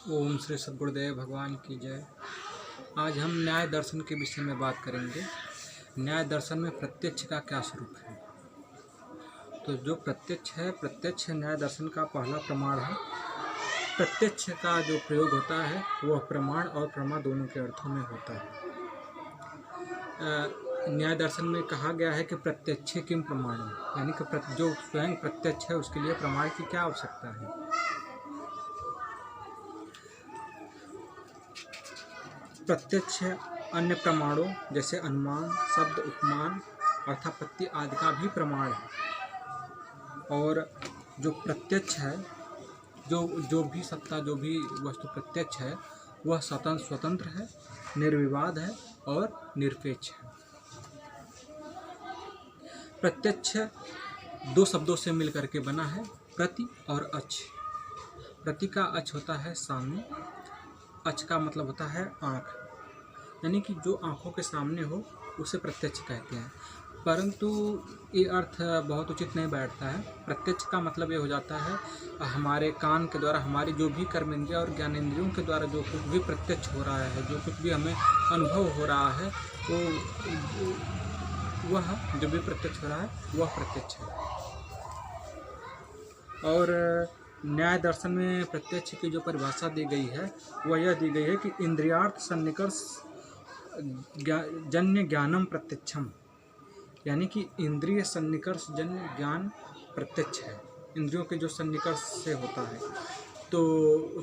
ओम श्री सद्गुरुदेव भगवान की जय। आज हम न्याय दर्शन के विषय में बात करेंगे। न्याय दर्शन में प्रत्यक्ष का क्या स्वरूप है। तो जो प्रत्यक्ष है, प्रत्यक्ष न्याय दर्शन का पहला प्रमाण है। प्रत्यक्ष का जो प्रयोग होता है वह प्रमाण और प्रमा दोनों के अर्थों में होता है। न्याय दर्शन में कहा गया है कि प्रत्यक्ष किम प्रमाण, यानी कि जो स्वयं प्रत्यक्ष है उसके लिए प्रमाण की क्या आवश्यकता है। प्रत्यक्ष अन्य प्रमाणों जैसे अनुमान, शब्द, उपमान, अर्थापत्ति आदि का भी प्रमाण है। और जो प्रत्यक्ष है, जो भी सत्ता, जो भी वस्तु प्रत्यक्ष है वह स्वतंत्र है, निर्विवाद है और निरपेक्ष है। प्रत्यक्ष दो शब्दों से मिलकर के बना है, प्रति और अच्छ। प्रति का अच्छ होता है सामने, अच्छ का मतलब होता है आँख, यानी कि जो आँखों के सामने हो उसे प्रत्यक्ष कहते हैं। परंतु ये अर्थ बहुत उचित नहीं बैठता है। प्रत्यक्ष का मतलब ये हो जाता है हमारे कान के द्वारा, हमारी जो भी कर्मेंद्रिय और ज्ञानेंद्रियों के द्वारा जो कुछ भी प्रत्यक्ष हो रहा है, जो कुछ भी हमें अनुभव हो रहा है, तो वह जो भी प्रत्यक्ष हो रहा है वह प्रत्यक्ष है। और न्याय दर्शन में प्रत्यक्ष की जो परिभाषा दी गई है वह यह दी गई है कि इंद्रियार्थ सन्निकर्ष जन्य ज्ञानम प्रत्यक्षम, यानी कि इंद्रिय सन्निकर्ष जन्य ज्ञान प्रत्यक्ष है। इंद्रियों के जो सन्निकर्ष से होता है तो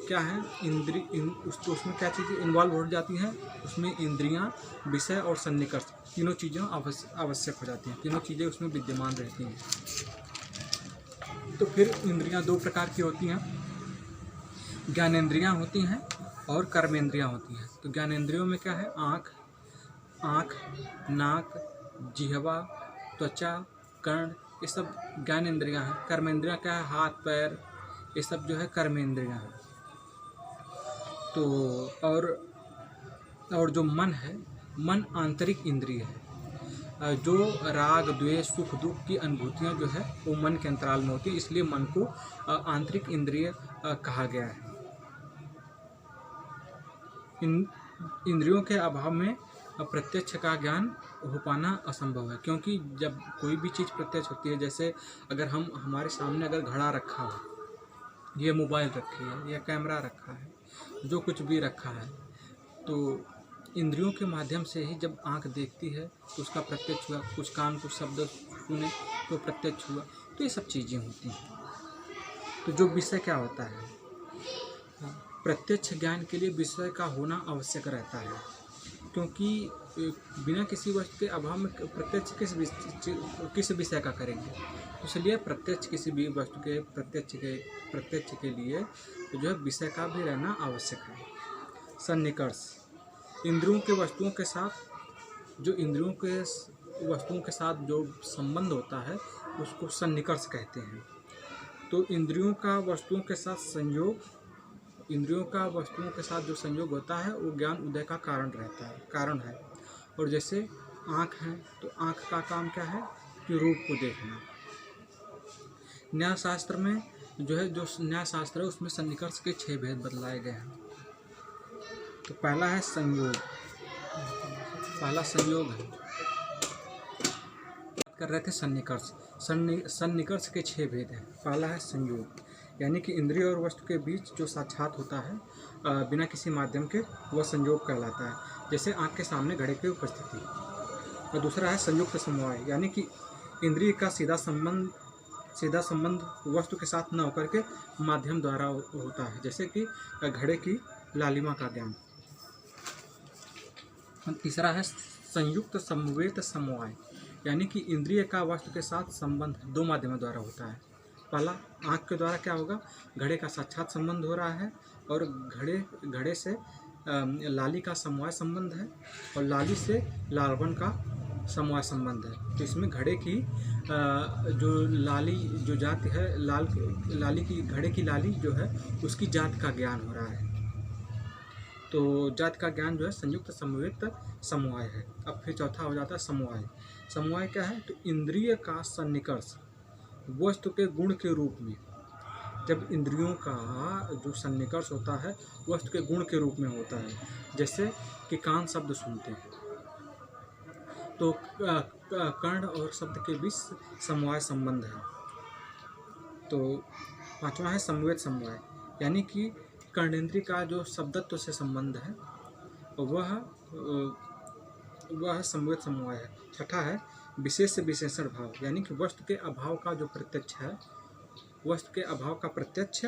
क्या है, उसमें क्या चीज़ें इन्वॉल्व हो जाती हैं, उसमें इंद्रियां, विषय और सन्निकर्ष तीनों चीज़ें आवश्यक हो जाती हैं, तीनों चीज़ें उसमें विद्यमान रहती हैं। तो फिर इंद्रियां दो प्रकार की होती हैं, ज्ञानेंद्रियां होती हैं और कर्मेंद्रियां होती हैं। तो ज्ञानेंद्रियों में क्या है, आँख, नाक, जिह्वा, त्वचा, कर्ण, ये सब ज्ञानेंद्रियां हैं। कर्मेंद्रियां क्या है, हाथ, पैर, ये सब जो है कर्मेंद्रियां हैं। तो और जो मन है, मन आंतरिक इंद्रिय है। जो राग, द्वेष, सुख, दुख की अनुभूतियां जो है वो मन के अंतराल में होती है, इसलिए मन को आंतरिक इंद्रिय कहा गया है। इंद्रियों के अभाव में प्रत्यक्ष का ज्ञान हो पाना असंभव है, क्योंकि जब कोई भी चीज़ प्रत्यक्ष होती है, जैसे अगर हमारे सामने अगर घड़ा रखा हो, ये मोबाइल रखी है, या कैमरा रखा है, जो कुछ भी रखा है, तो इंद्रियों के माध्यम से ही जब आँख देखती है तो उसका प्रत्यक्ष हुआ, कुछ कान कुछ शब्द सुने तो प्रत्यक्ष हुआ। तो ये सब चीज़ें होती हैं। तो जो विषय क्या होता है, प्रत्यक्ष ज्ञान के लिए विषय का होना आवश्यक रहता है, क्योंकि बिना किसी वस्तु के अभाव में प्रत्यक्ष किस विषय का करेंगे। इसलिए प्रत्यक्ष किसी भी वस्तु के प्रत्यक्ष के लिए तो जो है विषय का भी रहना आवश्यक है। सन्निकर्ष इंद्रियों के वस्तुओं के साथ, जो इंद्रियों के वस्तुओं के साथ जो संबंध होता है उसको सन्निकर्ष कहते हैं। तो इंद्रियों का वस्तुओं के साथ संयोग, इंद्रियों का वस्तुओं के साथ जो संयोग होता है वो ज्ञान उदय का कारण है। और जैसे आँख है तो आँख का काम क्या है कि रूप को देखना। न्याय शास्त्र में जो है, जो न्याय शास्त्र है उसमें सन्निकर्ष के 6 भेद बतलाए गए हैं। तो पहला है संयोग, पहला संयोग है। बात कर रहे थे सन्निकर्ष। सन्निकर्ष के 6 भेद हैं। पहला है संयोग, यानी कि इंद्रिय और वस्तु के बीच जो साक्षात होता है बिना किसी माध्यम के, वह संयोग कहलाता है। जैसे आँख के सामने घड़े की उपस्थिति। और दूसरा है संयुक्त समवाय, यानी कि इंद्रिय का सीधा संबंध वस्तु के साथ न होकर के माध्यम द्वारा होता है, जैसे कि घड़े की लालिमा का ज्ञान। तीसरा है संयुक्त समवेत समवाय, यानी कि इंद्रिय का वस्तु के साथ संबंध 2 माध्यमों द्वारा होता है। पहला आँख के द्वारा क्या होगा, घड़े का साक्षात संबंध हो रहा है, और घड़े से लाली का समवाय संबंध है, और लाली से लालवन का समवाय संबंध है। तो इसमें घड़े की जो लाली जो जाति है, घड़े की लाली जो है उसकी जात का ज्ञान हो रहा है। तो जात का ज्ञान जो है संयुक्त समवेत समवाय है। अब फिर चौथा हो जाता है समवाय। समवाय क्या है, तो इंद्रिय का सन्निकर्ष वस्तु के गुण के रूप में, जब इंद्रियों का जो सन्निकर्ष होता है वस्तु के गुण के रूप में होता है। जैसे कि कान शब्द सुनते हैं तो कर्ण और शब्द के बीच समवाय संबंध है। तो पांचवा है समवेत समवाय, यानी कि कर्णेंद्रिय का जो शब्दत्व से संबंध है वह समवेत समवाय है। छठा है विशेष से विशेषण भाव, यानी कि वस्तु के अभाव का जो प्रत्यक्ष है, वस्तु के अभाव का प्रत्यक्ष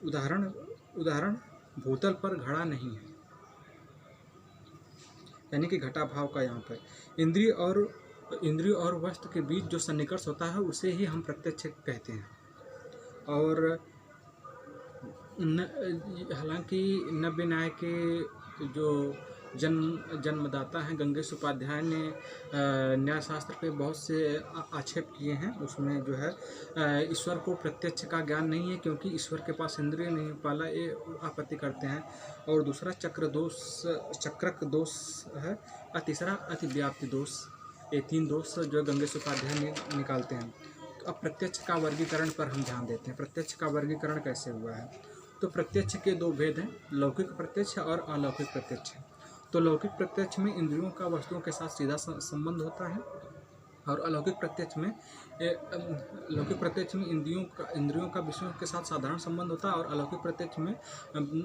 उदाहरण भूतल पर घड़ा नहीं है, यानी कि घटाभाव का यहाँ पर इंद्रिय और वस्तु के बीच जो सन्निकर्ष होता है उसे ही हम प्रत्यक्ष कहते हैं। और हालांकि नव्य न्याय के जो जन्मदाता हैं गंगेश उपाध्याय ने न्याय शास्त्र पे बहुत से आक्षेप किए हैं। उसमें जो है ईश्वर को प्रत्यक्ष का ज्ञान नहीं है क्योंकि ईश्वर के पास इंद्रिय नहीं, पहला ये आपत्ति करते हैं। और दूसरा चक्रक दोष है, और तीसरा अतिव्याप्ति दोष। ये 3 दोष जो गंगेश उपाध्याय निकालते हैं। तो अब प्रत्यक्ष का वर्गीकरण पर हम ध्यान देते हैं। प्रत्यक्ष का वर्गीकरण कैसे हुआ है? तो प्रत्यक्ष के 2 भेद हैं, लौकिक प्रत्यक्ष और अलौकिक प्रत्यक्ष। तो लौकिक प्रत्यक्ष में इंद्रियों का वस्तुओं के साथ सीधा संबंध होता है, और अलौकिक प्रत्यक्ष में इंद्रियों का विषयों के साथ साधारण संबंध होता है, और अलौकिक प्रत्यक्ष में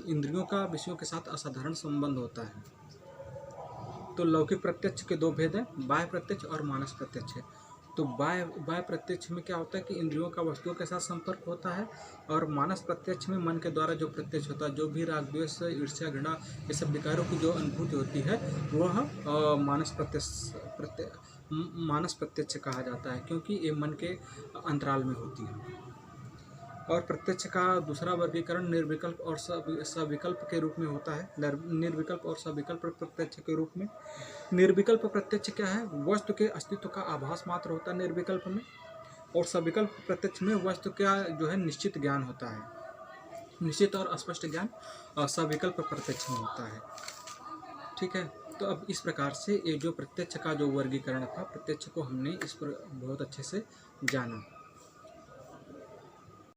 इंद्रियों का विषयों के साथ असाधारण संबंध होता है। तो लौकिक प्रत्यक्ष के 2 भेद हैं, बाह्य प्रत्यक्ष और मानस प्रत्यक्ष है। तो बाह्य प्रत्यक्ष में क्या होता है कि इंद्रियों का वस्तुओं के साथ संपर्क होता है, और मानस प्रत्यक्ष में मन के द्वारा जो प्रत्यक्ष होता है, जो भी राग द्वेष ईर्ष्या घृणा ये सब विकारों की जो अनुभूति होती है वह मानस प्रत्यक्ष कहा जाता है, क्योंकि ये मन के अंतराल में होती है। और प्रत्यक्ष का दूसरा वर्गीकरण निर्विकल्प और सविकल्प के रूप में होता है। निर्विकल्प और सविकल्प प्रत्यक्ष के रूप में निर्विकल्प प्रत्यक्ष क्या है? वस्तु के अस्तित्व का आभास मात्र होता है निर्विकल्प में, और सविकल्प प्रत्यक्ष में वस्तु का जो है निश्चित ज्ञान होता है, निश्चित और स्पष्ट ज्ञान सविकल्प प्रत्यक्ष में होता है। ठीक है, तो अब इस प्रकार से ये जो प्रत्यक्ष का जो वर्गीकरण था, प्रत्यक्ष को हमने इस पर बहुत अच्छे से जाना।